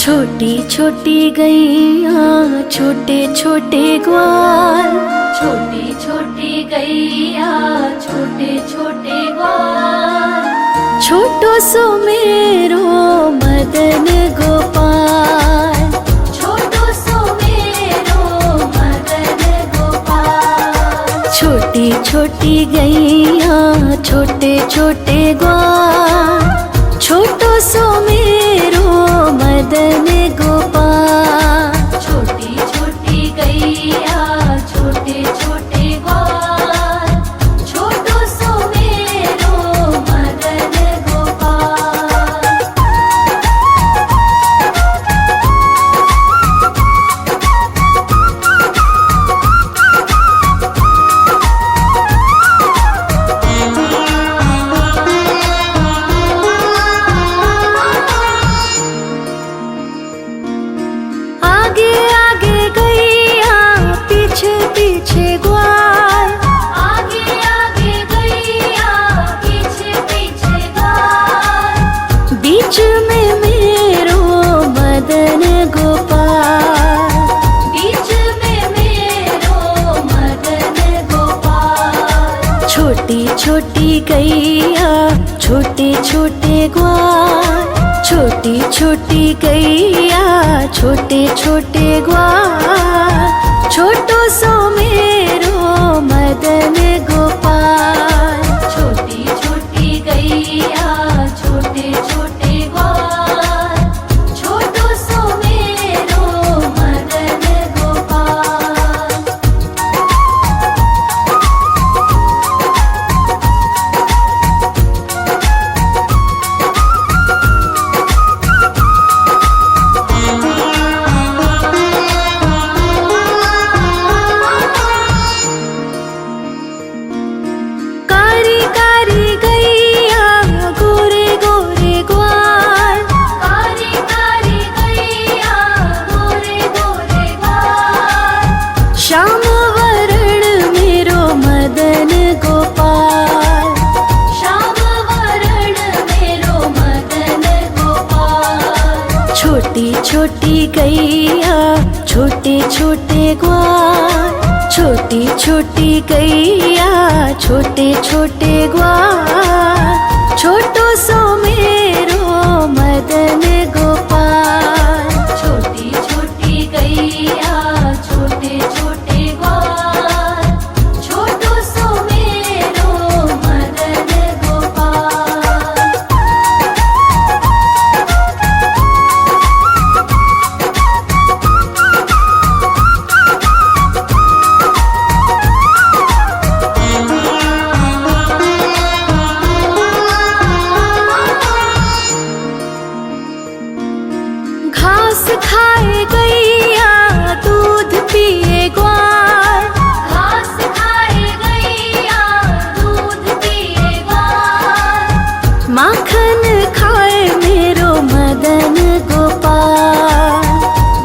छोटी छोटी गैया छोटे छोटे ग्वाल, छोटी छोटी गैया छोटे छोटे ग्वाल, छोटो सो मेरो मदन गोपाल, छोटो सो मेरो मदन गोपाल। छोटी छोटी गैया छोटे छोटे ग्वाल, छोटो सो मेरो मदन गोपाल। छोटी छोटी गैया छोटे छोटे ग्वाल, छोटो सो मेरो मदन गोपाल। आगे आगे गैया पीछे पीछे ग्वाल, आगे आगे गैया पीछे पीछे ग्वाल, बीच में मेरो मदन गोपाल, बीच में मेरो मदन गोपाल। छोटी छोटी गैया छोटे छोटे ग्वाल, छोटी छोटी गैया छोटे छोटे ग्वाल, छोटो सो मेरो मदन गोपाल। छोटी छोटी गैया छोटे छोटे ग्वाल, छोटो सो मेरो मदन गोपाल। कारी कारी गैया गोरे गोरे ग्वाल, कारी कारी गैया गोरे गोरे ग्वाल, श्याम वरण मेरो मदन गोपाल, श्याम वरण मेरो मदन गोपाल। छोटी छोटी गैया छोटे छोटे ग्वाल, छोटी छोटी गैया छोटे छोटे ग्वाल, छोटो सो मेरो मदन गोपाल। छोटी छोटी गैया छोटे छोटे ग्वाल, छोटो सो मेरो मदन गोपाल। घास खाए गैया दूध पिए ग्वाल, घास खाए गैया दूध पिए ग्वाल, माखन खाए मेरो मदन गोपाल,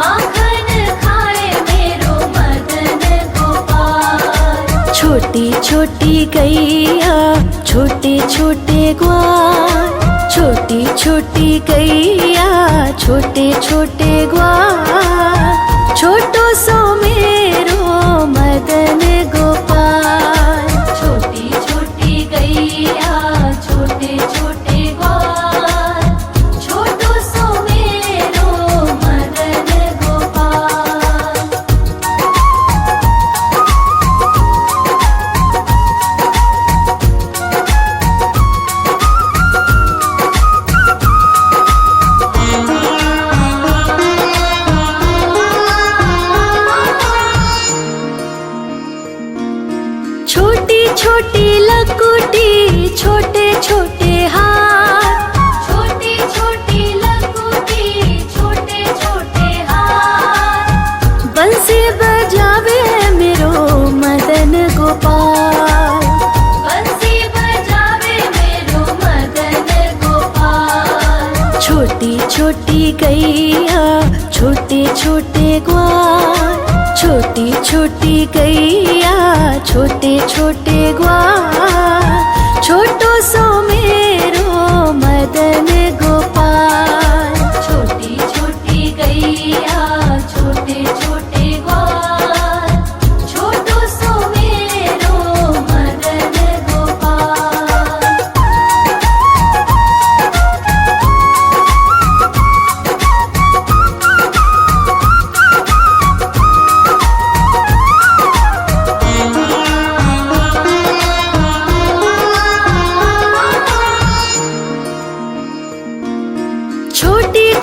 माखन खाए मेरो मदन गोपाल। छोटी छोटी गैया छोटे छोटे ग्वाल, छोटी छोटी गैया छोटे छोटे ग्वाल, छोटो सो मेरो मदन गोपाल। छोटी छोटी गैया छोटे छोटे ग्वाल, छोटो सो मेरो मदन गोपाल। छोटी छोटी लकुटी छोटे छोटे हाथ, छोटी छोटी लकुटी छोटे छोटे हाथ, बंसी बजावे मेरो मदन गोपाल, बंसी बजावे मेरो मदन गोपाल। छोटी छोटी गैया छोटे छोटे ग्वाल, छोटी छोटी गैया छोटे छोटे ग्वाल, छोटो सो मेरो मदन गोपाल। छोटी छोटी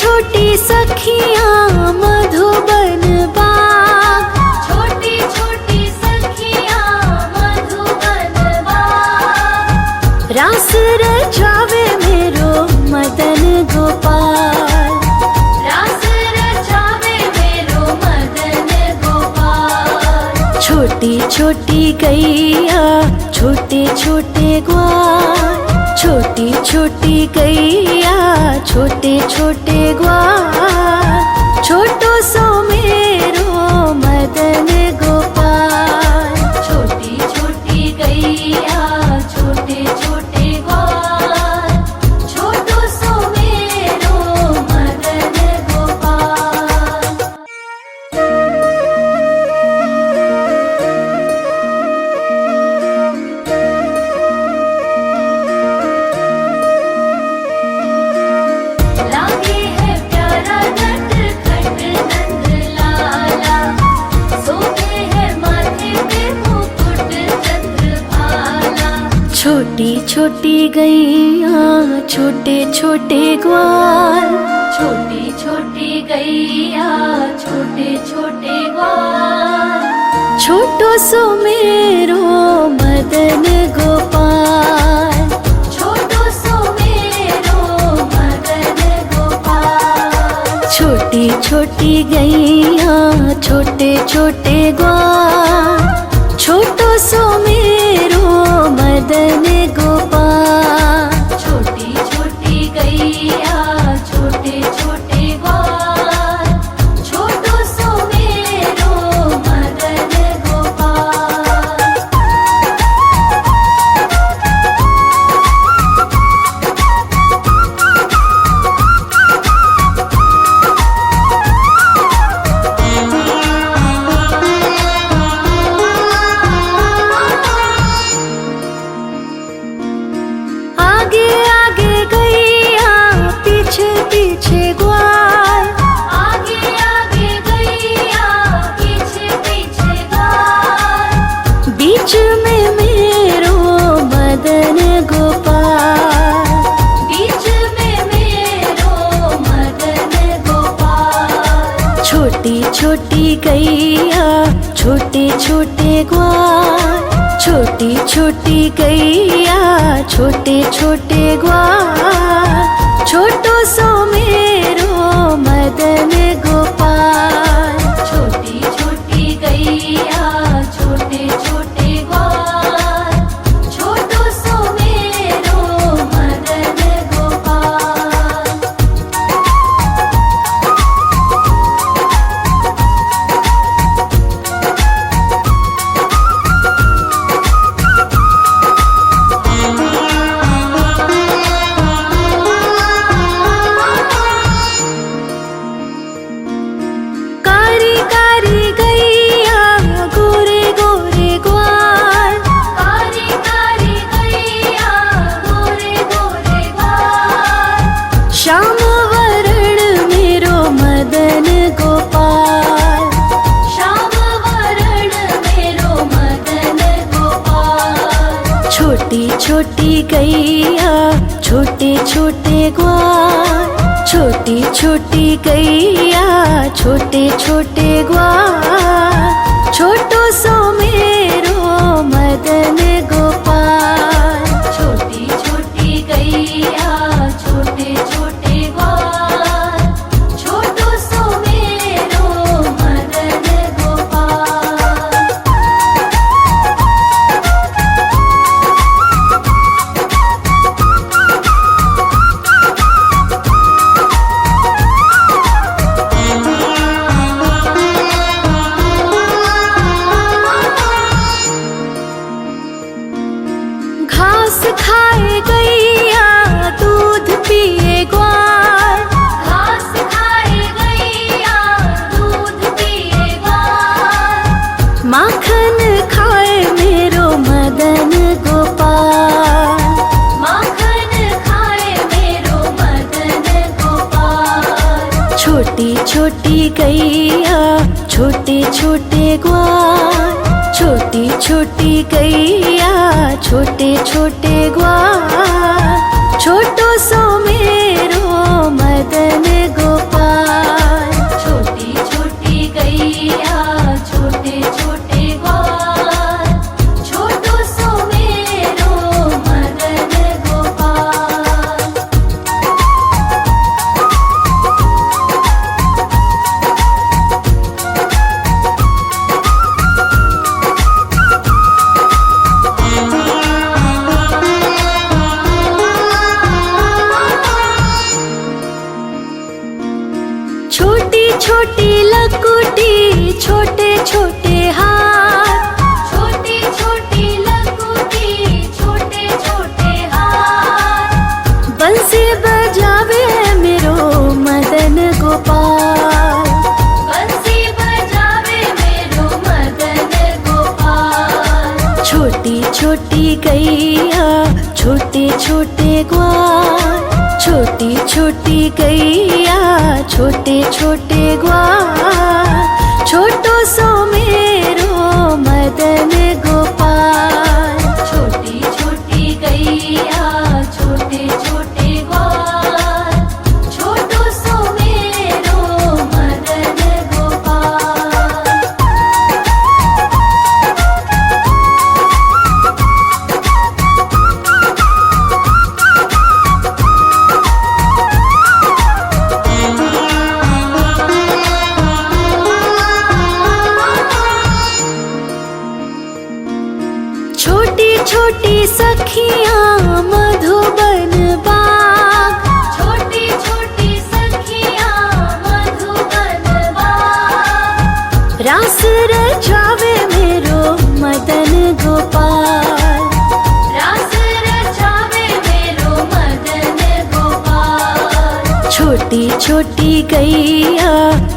छोटी सखियाँ मधुबन बाग, छोटी छोटी सखियाँ मधुबन बाग। रास रचावे मेरो मदन गोपाल, रास रचावे मेरो मदन गोपाल। छोटी छोटी गैया छोटे छोटे ग्वाल, छोटी छोटी गैया छोटे छोटे ग्वाल। छोटो सो मेरो मदन गोपाल, छोटी छोटी गैया छोटे छोटे ग्वाल। छोटो सो मेरो मदन गोपाल। लागे है प्यारा नटखट नंद लाला, सोते है माथे पे मुकुट चंद्रभाला। छोटी छोटी गैया छोटे छोटे ग्वाल, छोटी छोटी गैया छोटे छोटे ग्वाल। छोटो सो मेरो मदन गोपाल, छोटो सो मेरो मदन गोपाल। छोटी छोटी गैया छोटे छोटे ग्वाल, छोटो सो मेरो मदन गोपाल। छोटी छोटी गैया छोटे छोटे ग्वाल, छोटो सो मेरो मदन गोपाल। आगे आगे गैया पीछे पीछे ग्वाल, आगे आगे गैया पीछे पीछे ग्वाल। बीच में मेरो मदन गोपाल, बीच में मेरो मदन गोपाल। छोटी छोटी गैया छोटे छोटे ग्वाल, छोटी छोटी गैया छोटे छोटे ग्वाल। छोटो सो मेरो मदन गोपाल, छोटी छोटी गैया छोटे छोटे ग्वाल। छोटो सो मेरो मदन गोपाल। कारी कारी गैया गोरे गोरे ग्वाल, कारी कारी गैया गोरे गोरे ग्वाल। श्याम वरण मेरो मदन गोपाल, श्याम वरण मेरो मदन गोपाल। छोटी छोटी गैया छोटे छोटे ग्वाल, छोटी छोटी गैया छोटे छोटे ग्वाल। छोटो सो मेरो मदन गोपाल, छोटी छोटी गैया छोटे छोटे ग्वाल। छोटो सो मेरो मदन गोपाल। घास खाए गैया दूध पिए ग्वाल, घास खाए गैया दूध पिए ग्वाल। माखन खाए मेरो मदन गोपाल, माखन खाए मेरो मदन गोपाल। छोटी छोटी गैया छोटे छोटे ग्वाल, छोटी छोटी गैया छोटे छोटे ग्वाल। छोटो सो मेरो मदन गोपाल। छोटी लकुटी छोटे छोटे हाथ, छोटी छोटी लकुटी छोटे छोटे हाथ, बंसी बजावे मेरो मदन गोपाल, बंसी बजावे मेरो मदन गोपाल। छोटी छोटी गैया छोटे छोटे ग्वाल, छोटी छोटी गैया छोटे छोटे ग्वाल, छोटो सो मेरो मदन गोपाल। छोटी छोटी गैया छोटे छोटे ग्वाल, छोटो सो मेरो मदन गोपाल। छोटी छोटी सखियाँ मधुबन बाग, छोटी छोटी सखियाँ मधुबन बाग, रास रचावे मेरो मदन गोपाल, रास रचावे मेरो मदन गोपाल। छोटी छोटी गैया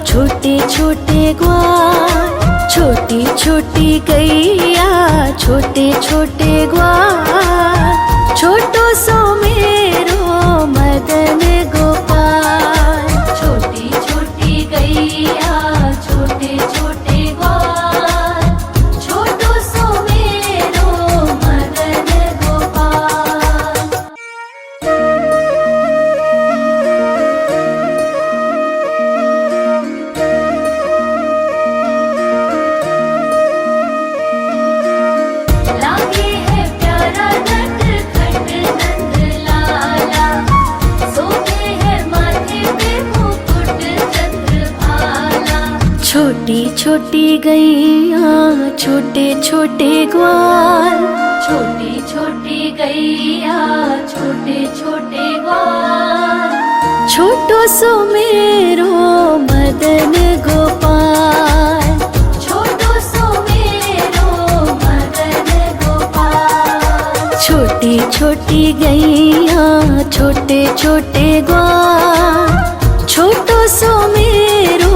छोटे छोटे ग्वाल, छोटी छोटी गैया छोटे छोटे ग्वाल, छोटो सो मेरो मदन गोपाल। छोटी छोटी गैया छोटे छोटे ग्वाल, छोटो सो मेरो मदन गोपाल। लागे है प्यारा नटखट नंद लाला, सोते है माथे पे मुकुट चंद्रभाला। छोटी छोटी गैया छोटे छोटे ग्वाल, छोटी छोटी गैया छोटे छोटे ग्वाल, छोटो सो मेरो मदन गोपाल, छोटो सो मेरो मदन गोपाल। छोटी छोटी गैया छोटे छोटे ग्वाल, छोटो सो मेरो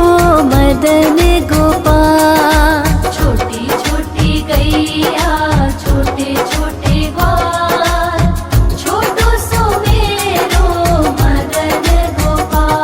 मदन गोपाल। छोटी छोटी गैया छोटे छोटे ग्वाल, छोटो सो मेरो मदन गोपाल।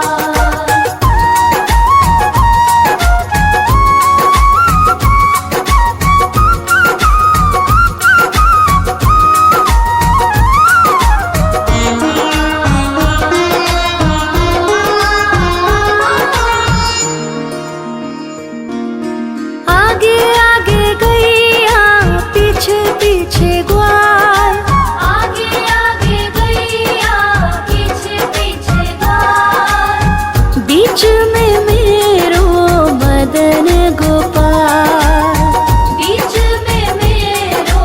आगे आगे गैया पीछे पीछे ग्वाल, आगे आगे गैया पीछे पीछे ग्वाल, बीच में मेरो मदन गोपाल, बीच में मेरो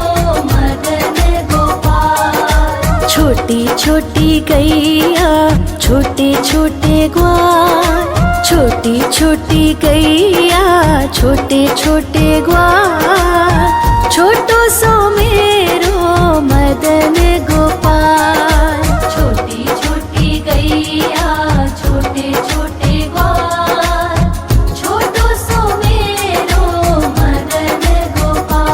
मदन गोपाल। छोटी छोटी गैया छोटे छोटे ग्वाल, छोटी छोटी गैया छोटे छोटे ग्वाल, छोटो सो मेरो मदन गोपाल। छोटी छोटी गैया छोटे छोटे ग्वाल, छोटो सो मेरो मदन गोपाल।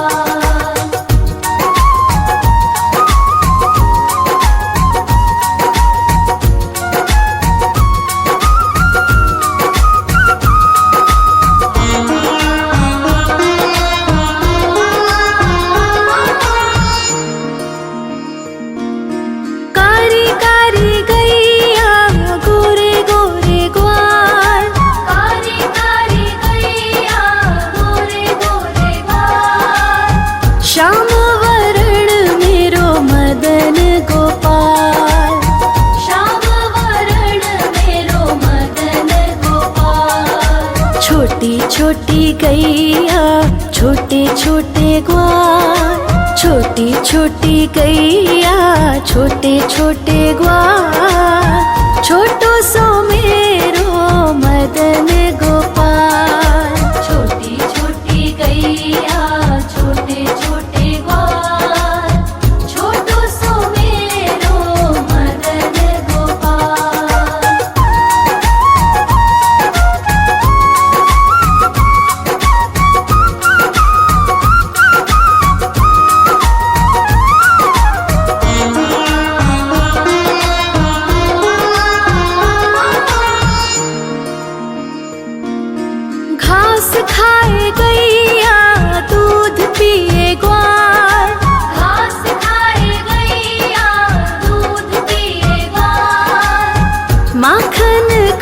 छोटी गैया छोटे छोटे ग्वाल, छोटी छोटी गैया छोटे छोटे ग्वाल, छोटो सो मेरो मदन गो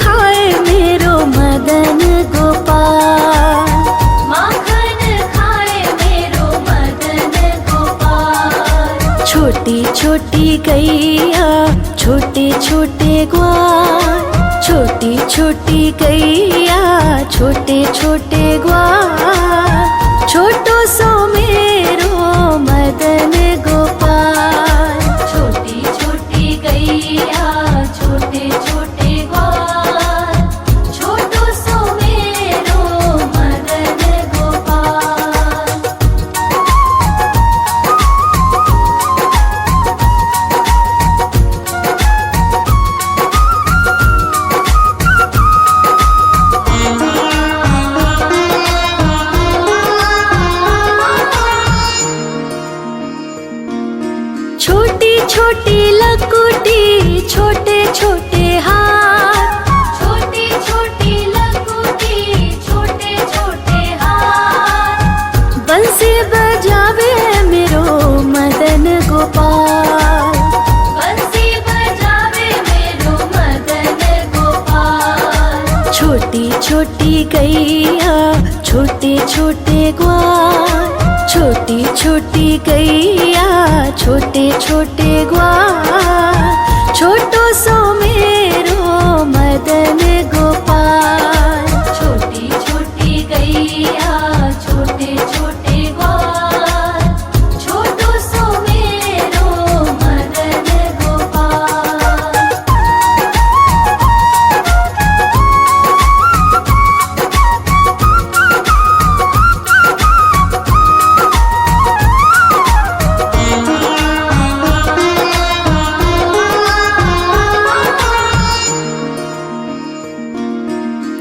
खाए मेरो मदन गोपाल, माखन खाए मेरो मदन गोपाल। छोटी छोटी गैया छोटे छोटे ग्वाल, छोटी छोटी गैया छोटे छोटे ग्वाल। छोटो सो मेरो मदन गोपाल, छोटी छोटी गैया छोटे छोटे ग्वाल। छोटो सो मेरो मदन गोपाल। छोटी छोटी लकुटी छोटे छोटे हाथ, छोटी छोटी लकुटी छोटे छोटे हाथ। बंसी बजावे मेरो मदन गोपाल, बंसी बजावे मेरो मदन गोपाल। छोटी छोटी गैया छोटे छोटे ग्वाल, छोटी छोटी गैया छोटे छोटे ग्वाल। छोटो सो मेरो मदन गोपाल, छोटी छोटी गैया छोटे छोटे ग्वाल। छोटो सो मेरो मदन गोपाल।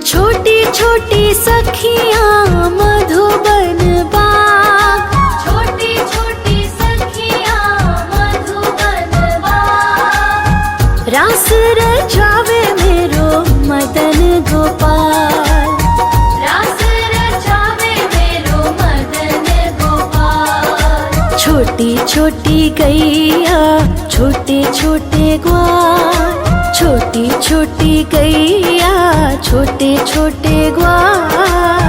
छोटी छोटी सखियाँ मधुबन बाग, छोटी छोटी सखियाँ मधुबन बाग। रास रचावे मेरो मदन गोपाल, रास रचावे मेरो मदन गोपाल। छोटी छोटी गैया छोटे छोटे ग्वाल, छोटी छोटी गैया छोटे छोटे ग्वाल।